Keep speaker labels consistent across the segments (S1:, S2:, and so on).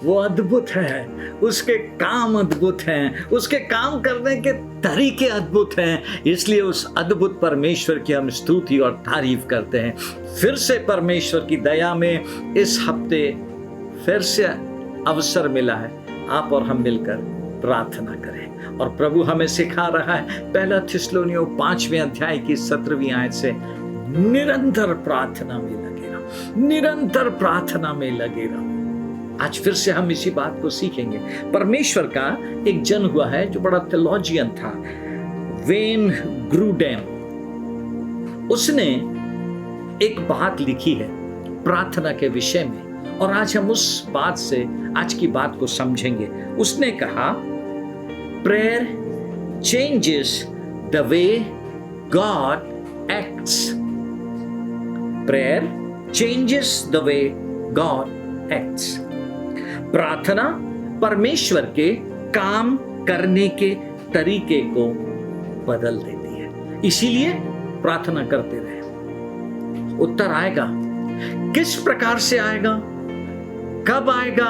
S1: वो अद्भुत है, उसके काम अद्भुत हैं, उसके काम करने के तरीके अद्भुत हैं। इसलिए उस अद्भुत परमेश्वर की हम स्तुति और तारीफ करते हैं। फिर से परमेश्वर की दया में इस हफ्ते फिर से अवसर मिला है, आप और हम मिलकर प्रार्थना करें। और प्रभु हमें सिखा रहा है, पहला थिस्सलुनीयों 5वें अध्याय की 17वीं आयत से, निरंतर प्रार्थना में लगे रहो, निरंतर प्रार्थना में लगे रहो। आज फिर से हम इसी बात को सीखेंगे। परमेश्वर का एक जन हुआ है जो बड़ा थियोलॉजियन था, वेन ग्रूडेन। उसने एक बात लिखी है प्रार्थना के विषय में, और आज हम उस बात से आज की बात को समझेंगे। उसने कहा, prayer changes the way God acts. Prayer changes the way God acts. प्रार्थना परमेश्वर के काम करने के तरीके को बदल देती है। इसीलिए प्रार्थना करते रहे। उत्तर आएगा, किस प्रकार से आएगा, कब आएगा,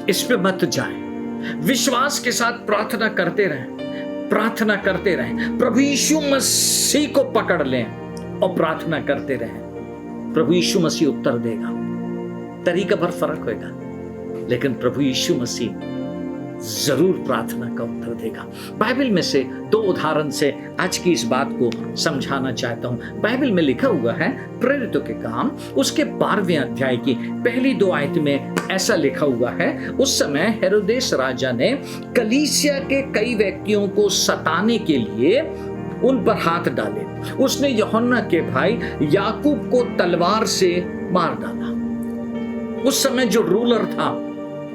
S1: इस पे मत जाए। विश्वास के साथ प्रार्थना करते रहें, प्रार्थना करते रहें। प्रभु यीशु मसीह को पकड़ लें और प्रार्थना करते रहें। प्रभु यीशु मसीह उत्तर देगा। तरीका भर फर्क होगा, लेकिन प्रभु यीशु मसीह जरूर प्रार्थना का उत्तर देगा। बाइबल में से 2 उदाहरण से आज की इस बात को समझाना चाहता हूं। बाइबल में लिखा हुआ है प्रेरितों के काम उसके 12वें अध्याय की पहली 2 आयत में ऐसा लिखा हुआ है, उस समय हेरोदेस राजा ने कलीसिया के कई व्यक्तियों को सताने के लिए उन पर हाथ डाले। उसने यूहन्ना के भाई याकूब को तलवार से मार डाला। उस समय जो रूलर था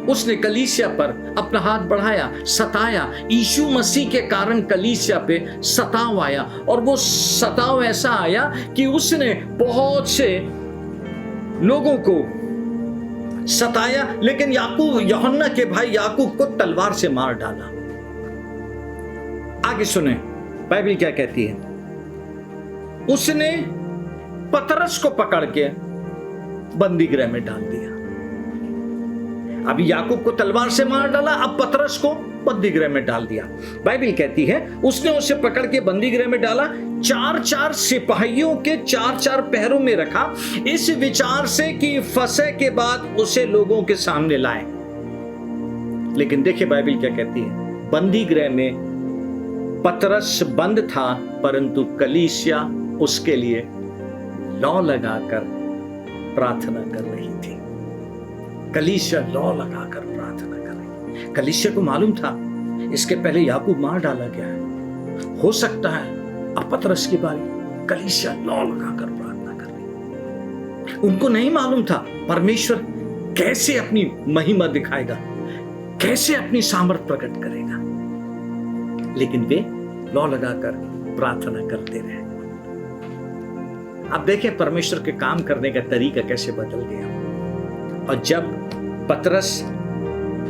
S1: उसने कलीसिया पर अपना हाथ बढ़ाया, सताया। यीशु मसीह के कारण कलीसिया पे सताव आया, और वो सताव ऐसा आया कि उसने बहुत से लोगों को सताया, लेकिन यूहन्ना के भाई याकूब को तलवार से मार डाला। आगे सुने बाइबल क्या कहती है। उसने पतरस को पकड़ के बंदी गृह में डाल दिया। अभी याकूब को तलवार से मार डाला, अब पतरस को बंदी गृह में डाल दिया। बाइबल कहती है उसने उसे पकड़ के बंदी गृह में डाला, 4-4 सिपाहियों के 4-4 पहरों में रखा, इस विचार से कि फसह के बाद उसे लोगों के सामने लाए। लेकिन देखिए बाइबल क्या कहती है, बंदी गृह में पतरस बंद था, परंतु कलीसिया उसके लिए लौ लगाकर प्रार्थना कर रही थी। कलीसिया लौ लगाकर प्रार्थना कर रही। कलीसिया को मालूम था इसके पहले याकूब मार डाला गया है, हो सकता है अब पतरस की बारी। कलीसिया लौ लगाकर प्रार्थना कर रही। उनको नहीं मालूम था परमेश्वर कैसे अपनी महिमा दिखाएगा, कैसे अपनी सामर्थ प्रकट करेगा, लेकिन वे लौ लगाकर प्रार्थना करते रहे। अब देखें परमेश्वर के काम करने का तरीका कैसे बदल गया। और जब पतरस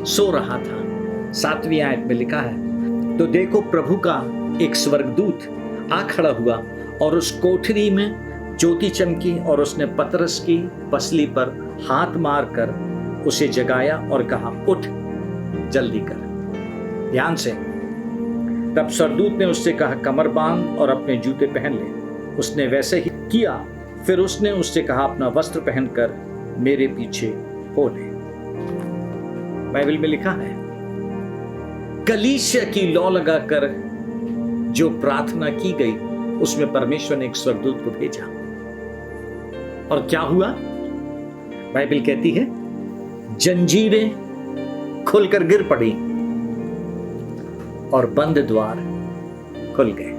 S1: सो रहा था, 7वीं आयत में लिखा है, तो देखो प्रभु का एक स्वर्गदूत आ खड़ा हुआ और उस कोठरी में ज्योति चमकी, और उसने पतरस की पसली पर हाथ मारकर उसे जगाया और कहा, उठ जल्दी कर। ध्यान से। तब स्वर्गदूत ने उससे कहा, कमर बांध और अपने जूते पहन ले। उसने वैसे ही किया। फिर उसने उससे कहा, अपना वस्त्र पहनकर मेरे पीछे हो ले। बाइबल में लिखा है कलीसिया की लौ लगाकर जो प्रार्थना की गई, उसमें परमेश्वर ने एक स्वर्गदूत को भेजा। और क्या हुआ? बाइबल कहती है जंजीरें खुलकर गिर पड़ी और बंद द्वार खुल गए।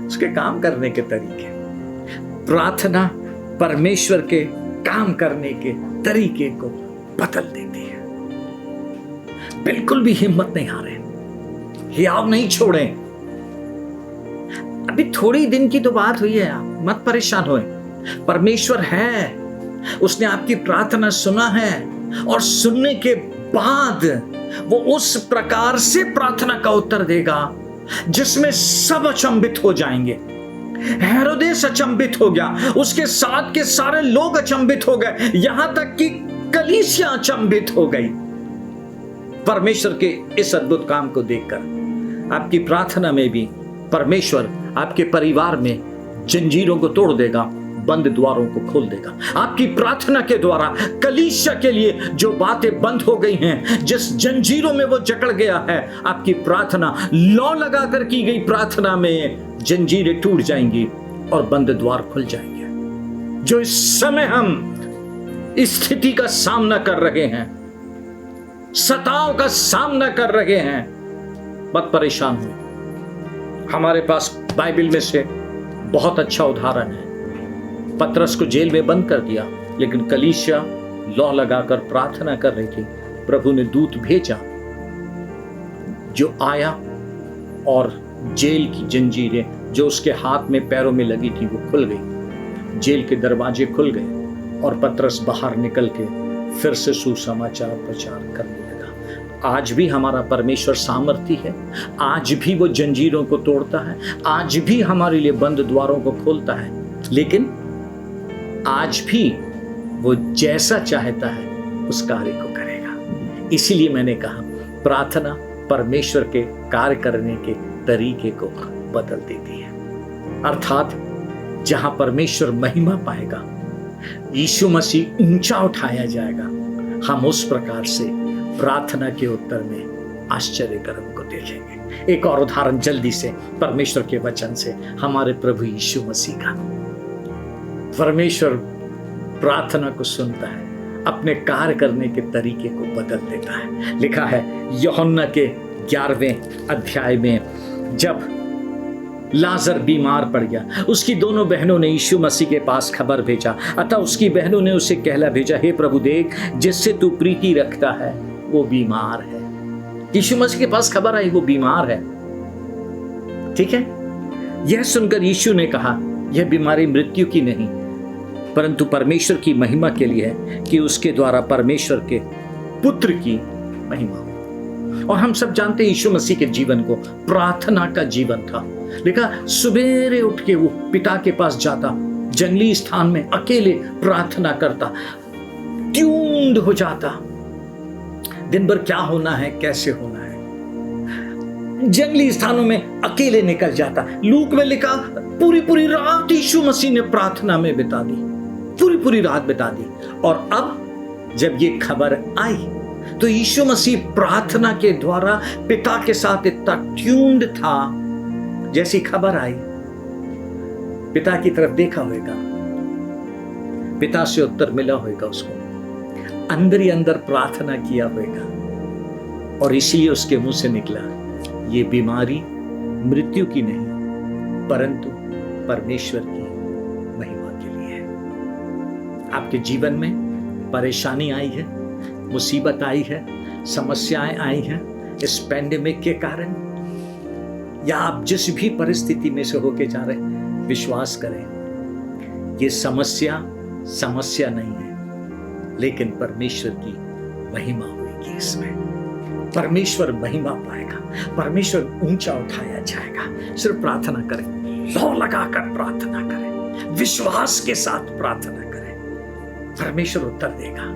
S1: उसके काम करने के तरीके, प्रार्थना परमेश्वर के काम करने के तरीके को बदल देती है। बिल्कुल भी हिम्मत नहीं हारे, हियाव नहीं छोड़े। अभी थोड़ी दिन की तो बात हुई है, आप मत परेशान होए। परमेश्वर है, उसने आपकी प्रार्थना सुना है, और सुनने के बाद वो उस प्रकार से प्रार्थना का उत्तर देगा जिसमें सब अचंभित हो जाएंगे। हेरोदेस अचंभित हो गया, उसके साथ के सारे लोग अचंभित हो गए, यहां तक कि कलीसिया अचंभित हो गई परमेश्वर के इस अद्भुत काम को देखकर। आपकी प्रार्थना में भी परमेश्वर आपके परिवार में जंजीरों को तोड़ देगा, बंद द्वारों को खोल देगा। आपकी प्रार्थना के द्वारा कलीसिया के लिए जो बातें बंद हो गई हैं, जिस जंजीरों में वो जकड़ गया है, आपकी प्रार्थना, लौ लगाकर की गई प्रार्थना में जंजीरें टूट जाएंगी और बंद द्वार खुल जाएंगे। जो इस समय हम इस स्थिति का सामना कर रहे हैं, सताव का सामना कर रहे हैं, मत परेशान हो। हमारे पास बाइबल में से बहुत अच्छा उदाहरण है। पतरस को जेल में बंद कर दिया, लेकिन कलीसिया लौ लगाकर प्रार्थना कर रही थी। प्रभु ने दूत भेजा जो आया और जेल की जंजीरें जो उसके हाथ में पैरों में लगी थी वो खुल गई। जेल के दरवाजे खुल गए और पतरस बाहर निकल के फिर से सुसमाचार प्रचार करने लगा। आज भी हमारा परमेश्वर सामर्थी है, आज भी वो जंजीरों को तोड़ता है, आज भी हमारे लिए बंद द्वारों को खोलता है, लेकिन आज भी वो जैसा चाहता है उस कार्य को करेगा। इसीलिए मैंने कहा प्रार्थना परमेश्वर के कार्य करने के तरीके को बदल देती है। अर्थात जहां परमेश्वर महिमा पाएगा, यीशु मसीह ऊंचा उठाया जाएगा, हम उस प्रकार से प्रार्थना के उत्तर में आश्चर्य कर्म को देखेंगे। एक और उदाहरण जल्दी से परमेश्वर के वचन से, हमारे प्रभु यीशु मसीह का। परमेश्वर प्रार्थना को सुनता है, अपने कार्य करने के तरीके को बदल देता है। लिखा है यूहन्ना के 11वें अध्याय में, जब लाजर बीमार पड़ गया, उसकी दोनों बहनों ने यीशु मसीह के पास खबर भेजा। अतः उसकी बहनों ने उसे कहला भेजा, हे प्रभु देख, जिससे तू प्रीति रखता है वो बीमार है। यीशु मसीह के पास खबर आई वो बीमार है। ठीक है, यह सुनकर यीशु ने कहा, यह बीमारी मृत्यु की नहीं परंतु परमेश्वर की महिमा के लिए है, कि उसके द्वारा परमेश्वर के पुत्र की महिमा हो। और हम सब जानते हैं यीशु मसीह के जीवन को प्रार्थना का जीवन था। लिखा सुबेरे उठ के वो पिता के पास जाता, जंगली स्थान में अकेले प्रार्थना करता, ट्यून्ड हो जाता, दिन भर क्या होना है, कैसे होना है, जंगली स्थानों में अकेले निकल जाता। लूक में लिखा पूरी रात यीशु मसीह ने प्रार्थना में बिता दी, पूरी रात बिता दी। और अब जब ये खबर आई तो यीशु मसीह प्रार्थना के द्वारा पिता के साथ इतना ट्यून्ड था। जैसी खबर आई, पिता की तरफ देखा होगा, पिता से उत्तर मिला होगा, उसको अंदर ही अंदर प्रार्थना किया होगा, और इसलिए उसके मुंह से निकला, ये बीमारी मृत्यु की नहीं परंतु परमेश्वर की महिमा के लिए है। आपके जीवन में परेशानी आई है, मुसीबत आई है, समस्याएं आई हैं इस पैंडेमिक के कारण, या आप जिस भी परिस्थिति में से होके जा रहे हैं, विश्वास करें ये समस्या नहीं है, लेकिन परमेश्वर की महिमा होगी। इसमें परमेश्वर महिमा पाएगा, परमेश्वर ऊंचा उठाया जाएगा। सिर्फ प्रार्थना करें, लौ लगाकर प्रार्थना करें, विश्वास के साथ प्रार्थना करें, परमेश्वर उत्तर देगा।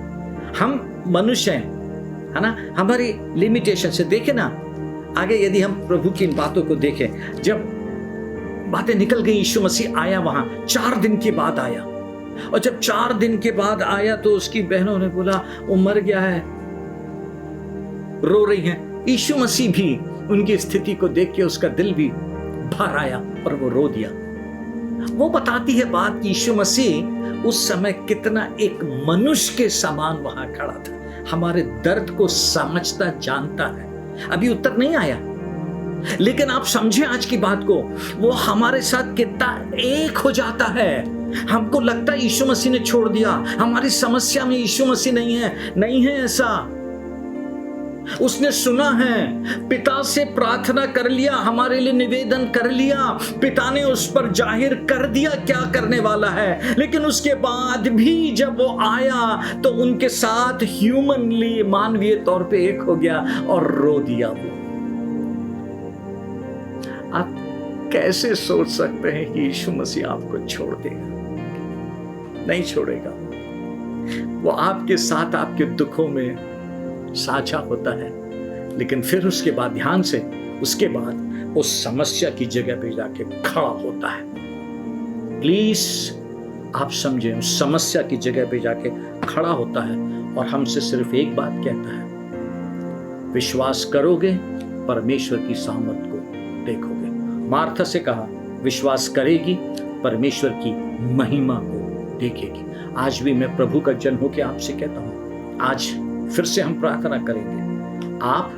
S1: हम मनुष्य हैं, है ना, हमारी लिमिटेशन से देखे ना आगे, यदि हम प्रभु की इन बातों को देखें, जब बातें निकल गई, यीशु मसीह आया वहां, 4 दिन के बाद आया, और जब 4 दिन के बाद आया तो उसकी बहनों ने बोला वो मर गया है, रो रही हैं। यीशु मसीह भी उनकी स्थिति को देख के उसका दिल भी भर आया और वो रो दिया। वो बताती है बात, यीशु मसीह उस समय कितना एक मनुष्य के समान वहां खड़ा था, हमारे दर्द को समझता जानता है। अभी उत्तर नहीं आया, लेकिन आप समझे आज की बात को, वो हमारे साथ कितना एक हो जाता है। हमको लगता है यीशु मसीह ने छोड़ दिया, हमारी समस्या में यीशु मसीह नहीं है ऐसा। उसने सुना है, पिता से प्रार्थना कर लिया, हमारे लिए निवेदन कर लिया, पिता ने उस पर जाहिर कर दिया क्या करने वाला है, लेकिन उसके बाद भी जब वो आया तो उनके साथ ह्यूमनली, मानवीय तौर पे एक हो गया और रो दिया। वो आप कैसे सोच सकते हैं कि यीशु मसीह आपको छोड़ देगा? नहीं छोड़ेगा। वो आपके साथ आपके दुखों में साझा होता है, लेकिन फिर उसके बाद ध्यान से, उसके बाद उस समस्या की जगह पे जाके खड़ा होता है। प्लीज आप समझें, उस समस्या की जगह पे जाके खड़ा होता है और हमसे सिर्फ एक बात कहता है, विश्वास करोगे परमेश्वर की सामर्थ को देखोगे। मार्था से कहा विश्वास करेगी परमेश्वर की महिमा को देखेगी। आज भी मैं प्रभु का जन होकर आपसे कहता हूं, आज फिर से हम प्रार्थना करेंगे। आप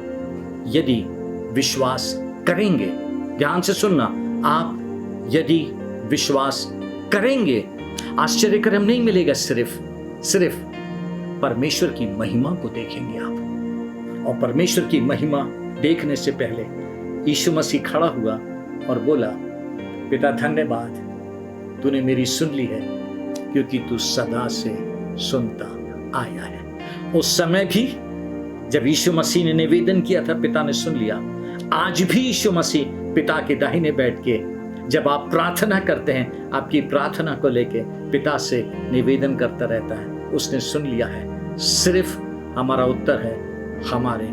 S1: यदि विश्वास करेंगे, ध्यान से सुनना, आप यदि विश्वास करेंगे, आश्चर्यकरम नहीं मिलेगा, सिर्फ परमेश्वर की महिमा को देखेंगे आप। और परमेश्वर की महिमा देखने से पहले यीशु मसीह खड़ा हुआ और बोला, पिता धन्यवाद, तूने मेरी सुन ली है, क्योंकि तू सदा से सुनता आया है। उस समय भी जब यीशु मसीह ने निवेदन किया था, पिता ने सुन लिया। आज भी यीशु मसीह पिता के दाहिने बैठ के जब आप प्रार्थना करते हैं, आपकी प्रार्थना को लेके पिता से निवेदन करता रहता है, उसने सुन लिया है। सिर्फ हमारा उत्तर है हमारे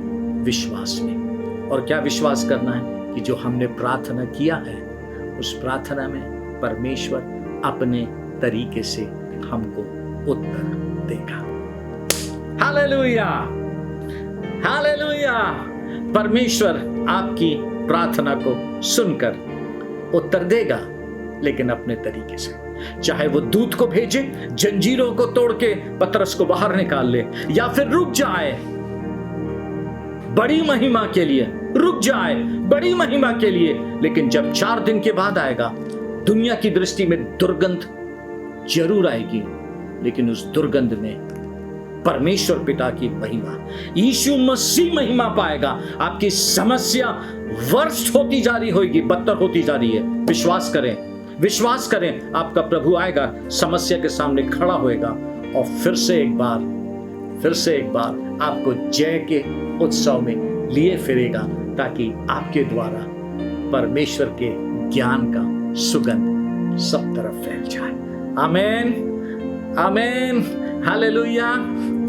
S1: विश्वास में। और क्या विश्वास करना है कि जो हमने प्रार्थना किया है, उस प्रार्थना में परमेश्वर अपने तरीके से हमको उत्तर देगा। Hallelujah, hallelujah. परमेश्वर आपकी प्रार्थना को सुनकर उत्तर देगा, लेकिन अपने तरीके से। चाहे वो दूत को भेजे, जंजीरों को तोड़ के पतरस को बाहर निकाल ले, या फिर रुक जाए बड़ी महिमा के लिए, रुक जाए बड़ी महिमा के लिए, लेकिन जब 4 दिन के बाद आएगा, दुनिया की दृष्टि में दुर्गंध जरूर आएगी, लेकिन उस दुर्गंध में परमेश्वर पिता की महिमा, यीशु मसीह महिमा पाएगा। आपकी समस्या वर्स्ट होती जा रही होगी, बदतर होती जा रही है। विश्वास करें, विश्वास करें, आपका प्रभु आएगा, समस्या के सामने खड़ा होएगा और फिर से एक बार आपको जय के उत्सव में लिए फिरेगा, ताकि आपके द्वारा परमेश्वर के ज्ञान का सुगंध सब तरफ फैल जाए। आमीन, आमीन, हालेलुया।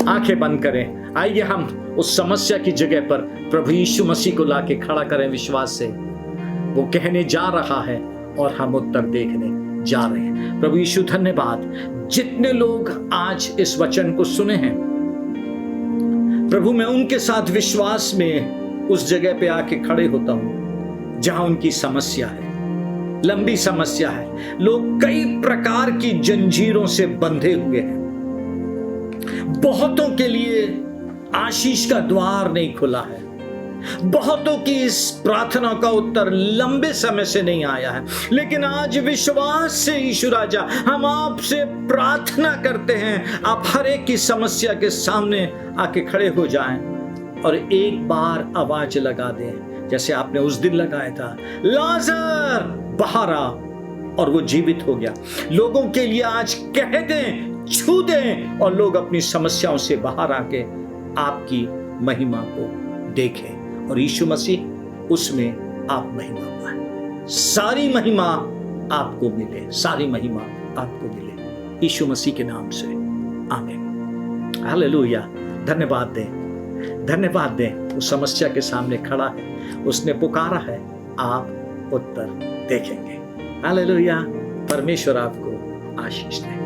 S1: आंखें बंद करें। आइए हम उस समस्या की जगह पर प्रभु यीशु मसीह को लाके खड़ा करें विश्वास से। वो कहने जा रहा है और हम उत्तर देखने जा रहे हैं। प्रभु यीशु धन्यवाद, जितने लोग आज इस वचन को सुने हैं प्रभु, मैं उनके साथ विश्वास में उस जगह पे आके खड़े होता हूं जहां उनकी समस्या है, लंबी समस्या है। लोग कई प्रकार की जंजीरों से बंधे हुए हैं। बहुतों के लिए आशीष का द्वार नहीं खुला है। बहुतों की इस प्रार्थना का उत्तर लंबे समय से नहीं आया है, लेकिन आज विश्वास से यीशु राजा हम आपसे प्रार्थना करते हैं, आप हर एक की समस्या के सामने आके खड़े हो जाएं और एक बार आवाज लगा दें, जैसे आपने उस दिन लगाया था, लाजर बाहर आ, और वो जीवित हो गया। लोगों के लिए आज कह दें, छू दें, और लोग अपनी समस्याओं से बाहर आके आपकी महिमा को देखें, और यीशु मसीह उसमें आप महिमा पाएं। सारी महिमा आपको मिले, सारी महिमा आपको मिले, यीशु मसीह के नाम से, आमीन, हालेलुया। धन्यवाद दें, धन्यवाद दें। उस समस्या के सामने खड़ा है, उसने पुकारा है, आप उत्तर देखेंगे। हालेलुया। परमेश्वर आपको आशीष दे।